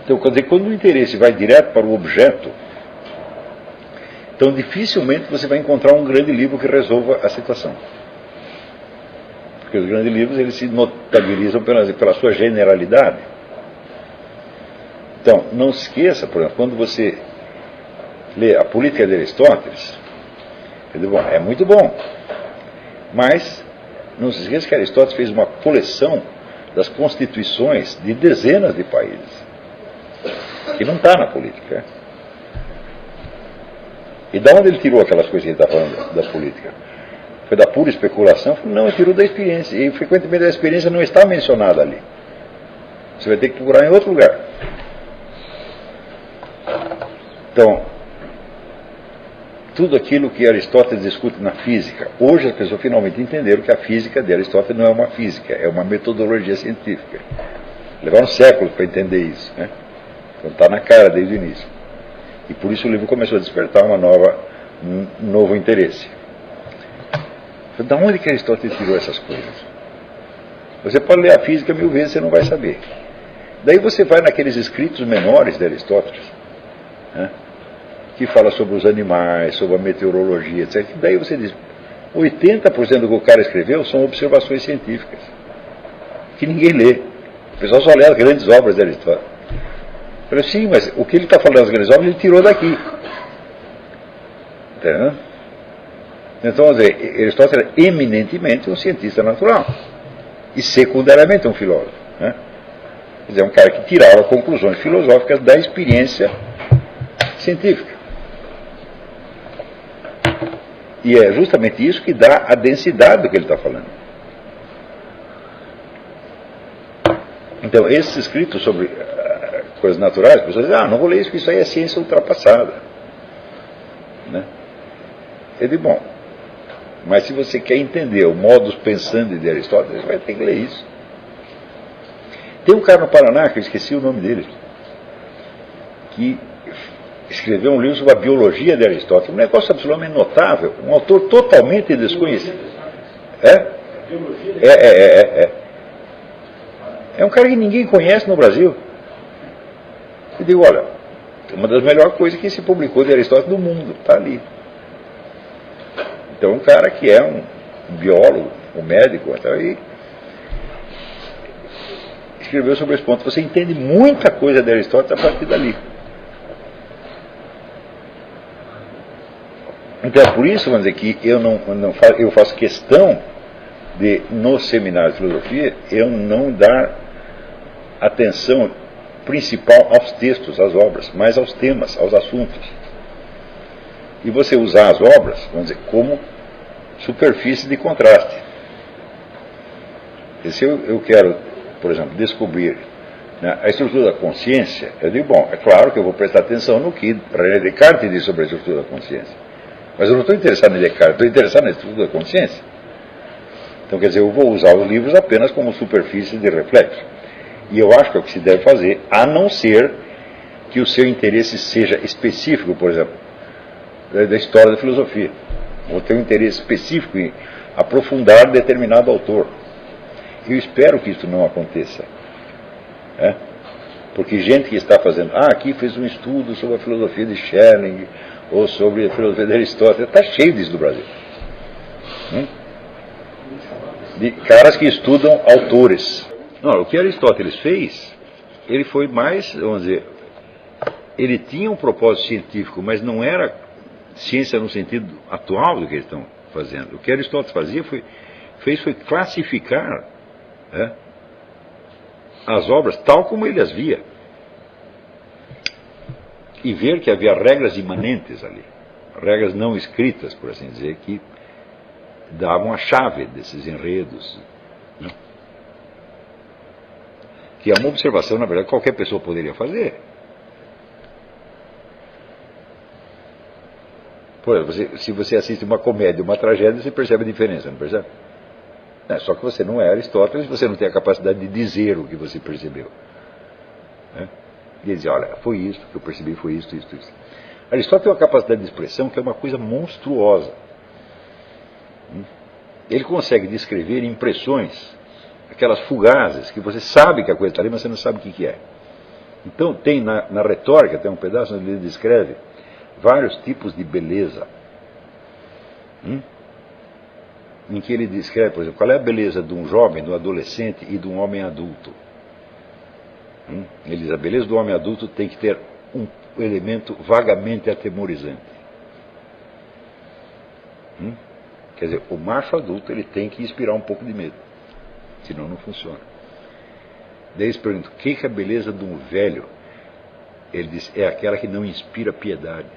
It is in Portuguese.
Então, quer dizer, quando o interesse vai direto para o objeto, então dificilmente você vai encontrar um grande livro que resolva a situação. Porque os grandes livros, eles se notabilizam pela sua generalidade. Então, não se esqueça, por exemplo, quando você lê a Política de Aristóteles, bom, é muito bom, mas não se esqueça que Aristóteles fez uma coleção das constituições de dezenas de países, que não está na política. E de onde ele tirou aquelas coisas que ele está falando da política? Foi da pura especulação? Não, ele tirou da experiência, e frequentemente a experiência não está mencionada ali. Você vai ter que procurar em outro lugar. Então, tudo aquilo que Aristóteles discute na física, hoje as pessoas finalmente entenderam que a física de Aristóteles não é uma física, é uma metodologia científica. Levaram séculos para entender isso, né? Então está na cara desde o início. E por isso o livro começou a despertar um novo interesse. Então, da onde que Aristóteles tirou essas coisas? Você pode ler a física 1000 vezes, você não vai saber. Daí você vai naqueles escritos menores de Aristóteles, né? Que fala sobre os animais, sobre a meteorologia, etc. Daí você diz, 80% do que o cara escreveu são observações científicas, que ninguém lê. O pessoal só lê as grandes obras de Aristóteles. Eu falei, sim, mas o que ele está falando das grandes obras, ele tirou daqui. Entendeu? Então, Aristóteles era eminentemente um cientista natural, e secundariamente um filósofo, né? Quer dizer, um cara que tirava conclusões filosóficas da experiência científica. E é justamente isso que dá a densidade do que ele está falando. Então, esses escritos sobre coisas naturais, as pessoas dizem, não vou ler isso, porque isso aí é ciência ultrapassada, né? Eu digo, bom, mas se você quer entender o modus pensandi de Aristóteles, você vai ter que ler isso. Tem um cara no Paraná, que eu esqueci o nome dele, que escreveu um livro sobre a biologia de Aristóteles, um negócio absolutamente notável, um autor totalmente desconhecido. É um cara que ninguém conhece no Brasil. Eu digo, olha, uma das melhores coisas que se publicou de Aristóteles no mundo, está ali. Então, um cara que é um biólogo, um médico, e escreveu sobre esse ponto. Você entende muita coisa de Aristóteles a partir dali. Então, é por isso, vamos dizer, que eu faço questão de, no seminário de filosofia, eu não dar atenção principal aos textos, às obras, mas aos temas, aos assuntos. E você usar as obras, vamos dizer, como superfície de contraste. E se eu quero, por exemplo, descobrir, né, a estrutura da consciência, eu digo, bom, é claro que eu vou prestar atenção no que René Descartes diz sobre a estrutura da consciência. Mas eu não estou interessado em Descartes, estou interessado na estrutura da consciência. Então, quer dizer, eu vou usar os livros apenas como superfície de reflexo. E eu acho que é o que se deve fazer, a não ser que o seu interesse seja específico, por exemplo, da história da filosofia. Ou ter um interesse específico em aprofundar determinado autor. Eu espero que isso não aconteça. Porque gente que está fazendo, aqui fez um estudo sobre a filosofia de Schelling, ou sobre a filosofia de Aristóteles, está cheio disso no Brasil. De caras que estudam autores. Não, o que Aristóteles fez, ele foi mais, vamos dizer, ele tinha um propósito científico, mas não era ciência no sentido atual do que eles estão fazendo. O que Aristóteles fez foi classificar, as obras tal como ele as via. E ver que havia regras imanentes ali, regras não escritas, por assim dizer, que davam a chave desses enredos, né? Que é uma observação, na verdade, qualquer pessoa poderia fazer. Por exemplo, se você assiste uma comédia, uma tragédia, você percebe a diferença, não percebe? Só que você não é Aristóteles, você não tem a capacidade de dizer o que você percebeu. E ele diz, olha, foi isso que eu percebi, foi isso. Aristóteles tem uma capacidade de expressão que é uma coisa monstruosa. Ele consegue descrever impressões, aquelas fugazes, que você sabe que a coisa está ali, mas você não sabe o que é. Então tem na retórica, tem um pedaço onde ele descreve vários tipos de beleza. Em que ele descreve, por exemplo, qual é a beleza de um jovem, de um adolescente e de um homem adulto. Ele diz, a beleza do homem adulto tem que ter um elemento vagamente atemorizante. Quer dizer, o macho adulto ele tem que inspirar um pouco de medo, senão não funciona. Daí eles perguntam, o que é a beleza de um velho? Ele diz, é aquela que não inspira piedade.